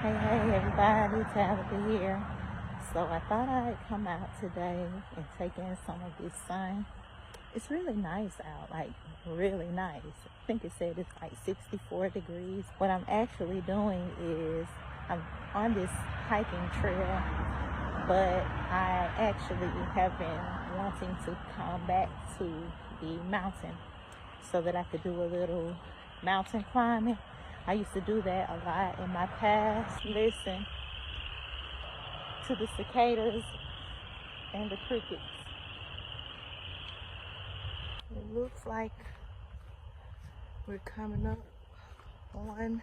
Hey everybody, Tabitha here. So I thought I'd come out today and take in some of this sun. It's really nice out, like really nice. I think it said it's like 64 degrees. What I'm actually doing is I'm on this hiking trail, but I actually have been wanting to come back to the mountain so that I could do a little mountain climbing. I used to do that a lot in my past. Listen to the cicadas and the crickets. It looks like we're coming up on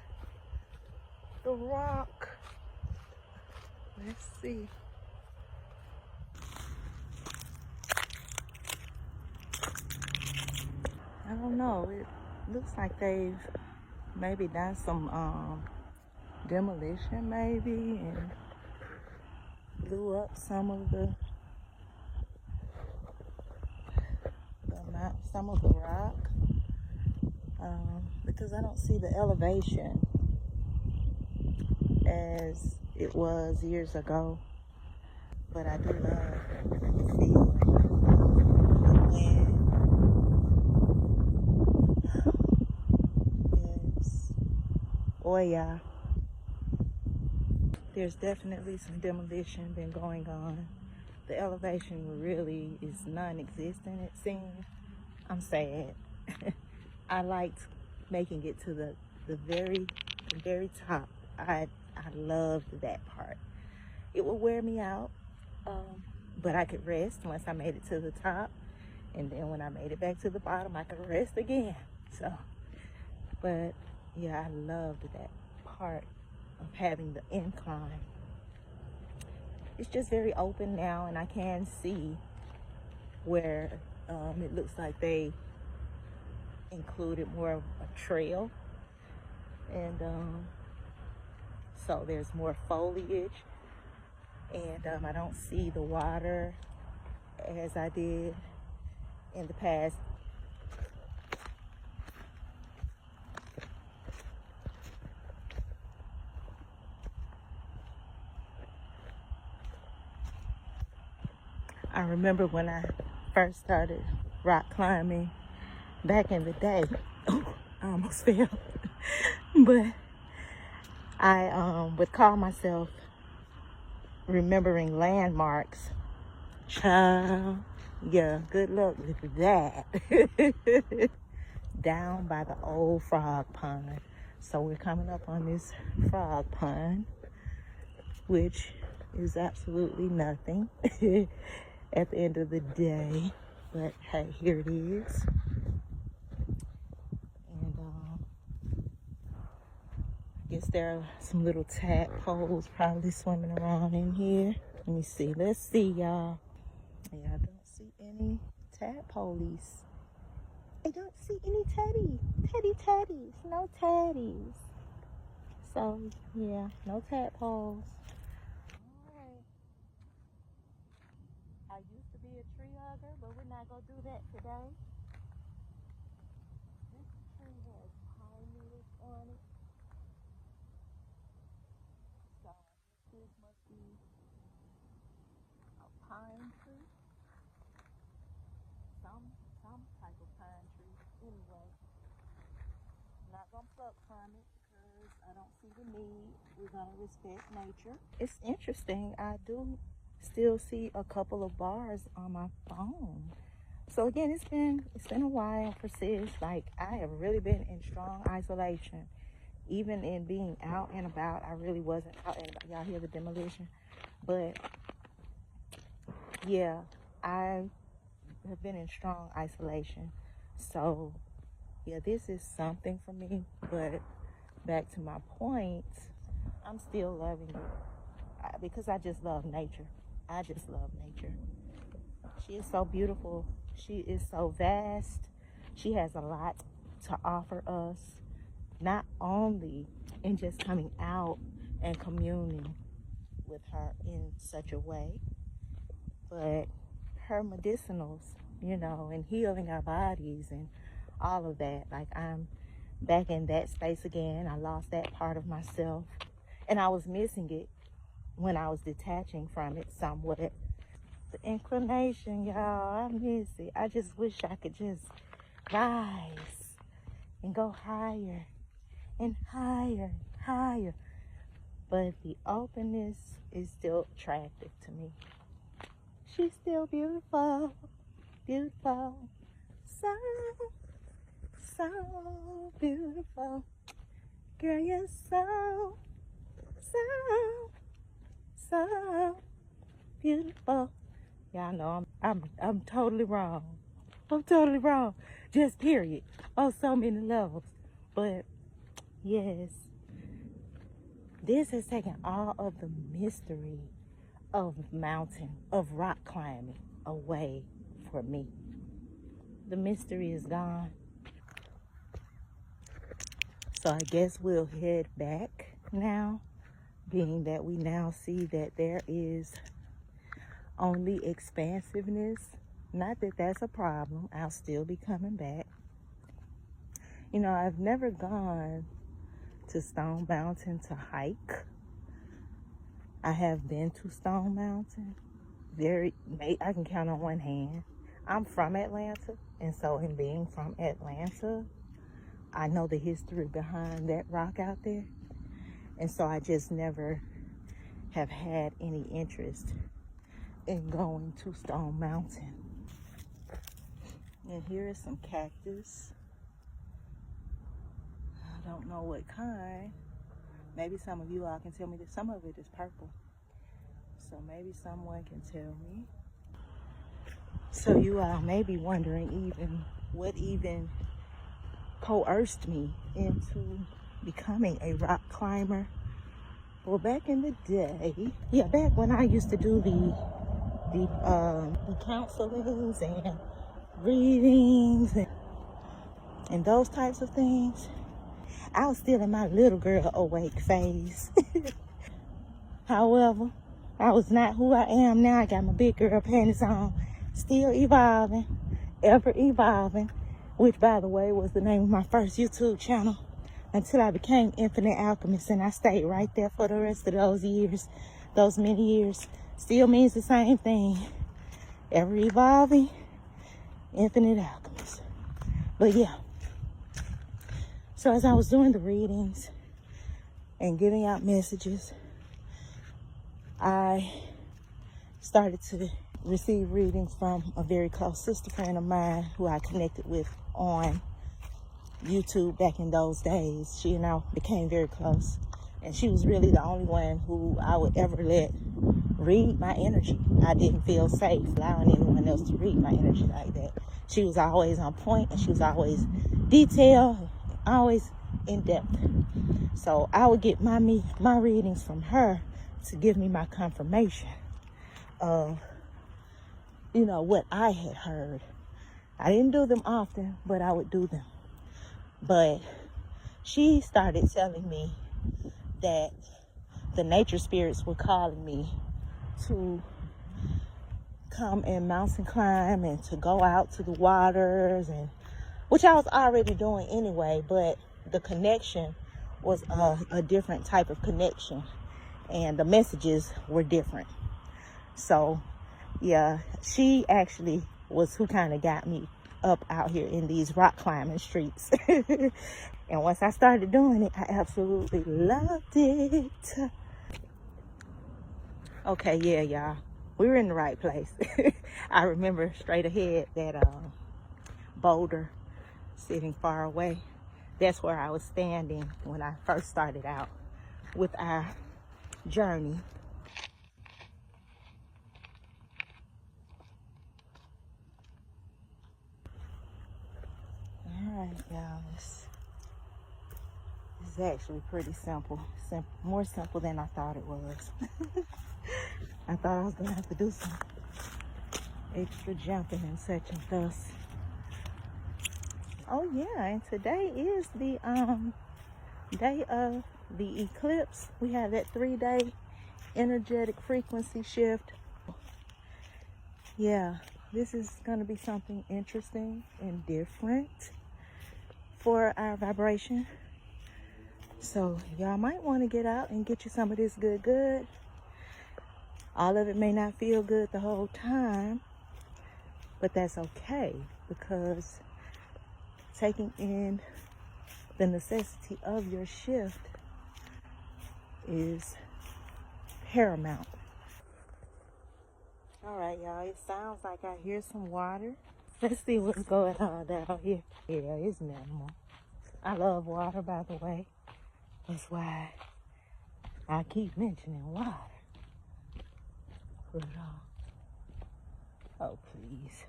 the rock. Let's see. I don't know. It looks like they've maybe done some demolition maybe and blew up some of the rock, because I don't see the elevation as it was years ago, but I do love the feeling, the wind. Yes, oh yeah. There's definitely some demolition been going on. The elevation really is non-existent, it seems. I'm sad. I liked making it to the very top. I loved that part. It would wear me out, but I could rest once I made it to the top, and then when I made it back to the bottom, I could rest again. So, but yeah, I loved that part of having the incline. It's just very open now, and I can see where it looks like they included more of a trail, and so there's more foliage, and I don't see the water as I did in the past. I remember when I first started rock climbing back in the day. Oh, I almost fell. But I would call myself remembering landmarks. Child, yeah, good luck with that. Down by the old frog pond. So we're coming up on this frog pond, which is absolutely nothing at the end of the day. But hey, here it is. And I guess there are some little tadpoles probably swimming around in here. Let me see. Let's see, y'all. Yeah, I don't see any tadpoles. I don't see any teddies. No teddies. So, yeah, no tadpoles. Alright. I used to be a tree hugger, but we're not going to do that today. This tree has pine needles on it. So, this must be a pine tree. Some type of pine tree. Anyway, I'm not going to pluck from it because I don't see the need. We're going to respect nature. It's interesting. I do still see a couple of bars on my phone. So again, it's been a while for sis. Like, I have really been in strong isolation. Even in being out and about, I really wasn't out and about. Y'all hear the demolition? But yeah, I have been in strong isolation. So yeah, this is something for me. But back to my point, I'm still loving it because I just love nature. I just love nature. She is so beautiful. She is so vast. She has a lot to offer us, not only in just coming out and communing with her in such a way, but her medicinals, you know, and healing our bodies and all of that. Like, I'm back in that space again. I lost that part of myself. And I was missing it when I was detaching from it somewhat. The inclination, y'all, I miss it. I just wish I could just rise and go higher and higher, higher. But the openness is still attractive to me. She's still beautiful, beautiful, so, so beautiful. Girl, you're so, so beautiful. Y'all know I'm totally wrong. I'm totally wrong. Just period. On so many levels. But yes, this has taken all of the mystery of mountain, of rock climbing away from me. The mystery is gone. So I guess we'll head back now, being that we now see that there is only expansiveness. Not that that's a problem. I'll still be coming back. You know, I've never gone to Stone Mountain to hike. I have been to Stone Mountain. I can count on one hand. I'm from Atlanta, and so in being from Atlanta, I know the history behind that rock out there. And so I just never have had any interest in going to Stone Mountain. And here is some cactus. I don't know what kind. Maybe some of you all can tell me that some of it is purple. So maybe someone can tell me. So you all may be wondering what coerced me into becoming a rock climber. Well, back in the day, back when I used to do the counselings and readings and those types of things, I was still in my little girl awake phase. However, I was not who I am now. I got my big girl panties on, still evolving, ever evolving, which, by the way, was the name of my first YouTube channel until I became Infinite Alchemist, and I stayed right there for the rest of those years, those many years. Still means the same thing. Ever evolving, Infinite Alchemist. But yeah. So as I was doing the readings and giving out messages, I started to receive readings from a very close sister friend of mine who I connected with on YouTube back in those days. She and I became very close, and she was really the only one who I would ever let read my energy. I didn't feel safe allowing anyone else to read my energy like that. She was always on point, and she was always detailed, always in depth. So I would get my readings from her to give me my confirmation of, what I had heard. I didn't do them often, but I would do them. But she started telling me that the nature spirits were calling me to come and mountain climb and to go out to the waters, and which I was already doing anyway, but the connection was a different type of connection, and the messages were different. So yeah, she actually was who kind of got me up out here in these rock climbing streets. And once I started doing it, I absolutely loved it. Okay, yeah, y'all, we were in the right place. I remember straight ahead that boulder sitting far away. That's where I was standing when I first started out with our journey. All right, y'all, this is actually pretty simple. More simple than I thought it was. I thought I was gonna have to do some extra jumping and such and thus. Oh yeah, and today is the day of the eclipse. We have that 3-day energetic frequency shift. Yeah, this is gonna be something interesting and different for our vibration. So y'all might want to get out and get you some of this good. All of it may not feel good the whole time, but that's okay, because taking in the necessity of your shift is paramount. All right, y'all, it sounds like I hear some water. Let's see what's going on down here. Yeah, it's minimal. I love water, by the way. That's why I keep mentioning water. Put it on. Oh, please.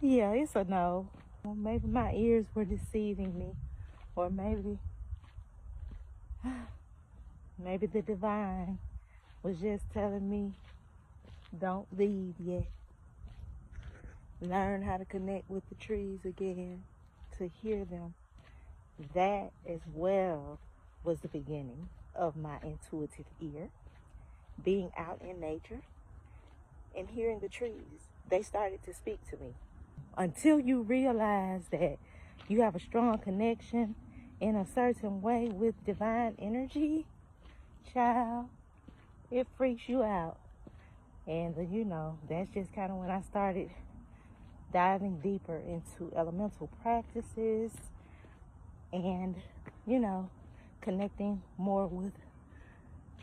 Yeah, it's a no. Well, maybe my ears were deceiving me. Or maybe the divine was just telling me, don't leave yet. Learn how to connect with the trees again, to hear them. That as well was the beginning of my intuitive ear. Being out in nature and hearing the trees, they started to speak to me. Until you realize that you have a strong connection in a certain way with divine energy, child, it freaks you out. And you know, that's just kind of when I started diving deeper into elemental practices and, you know, connecting more with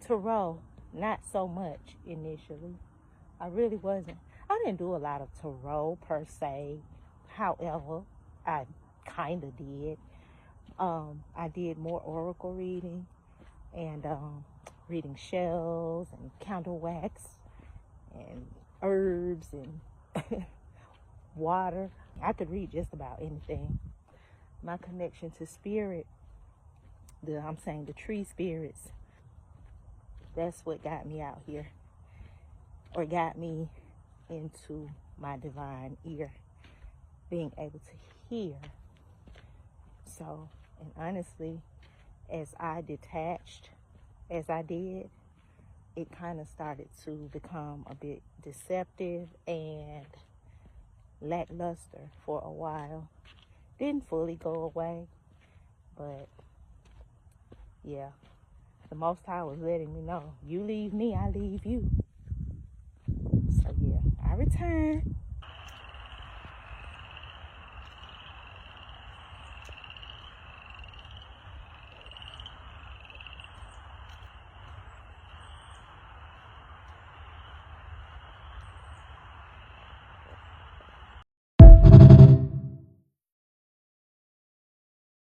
tarot. Not so much initially. I really wasn't. I didn't do a lot of tarot per se. However, I kind of did. I did more oracle reading and reading shells and candle wax and herbs and water. I could read just about anything. My connection to spirit, the tree spirits, that's what got me out here, or got me into my divine ear, being able to hear. So, and honestly, as I detached, as I did, it kind of started to become a bit deceptive and lackluster for a while. Didn't fully go away, but yeah, the Most High was letting me know, you leave me, I leave you. So yeah, I returned.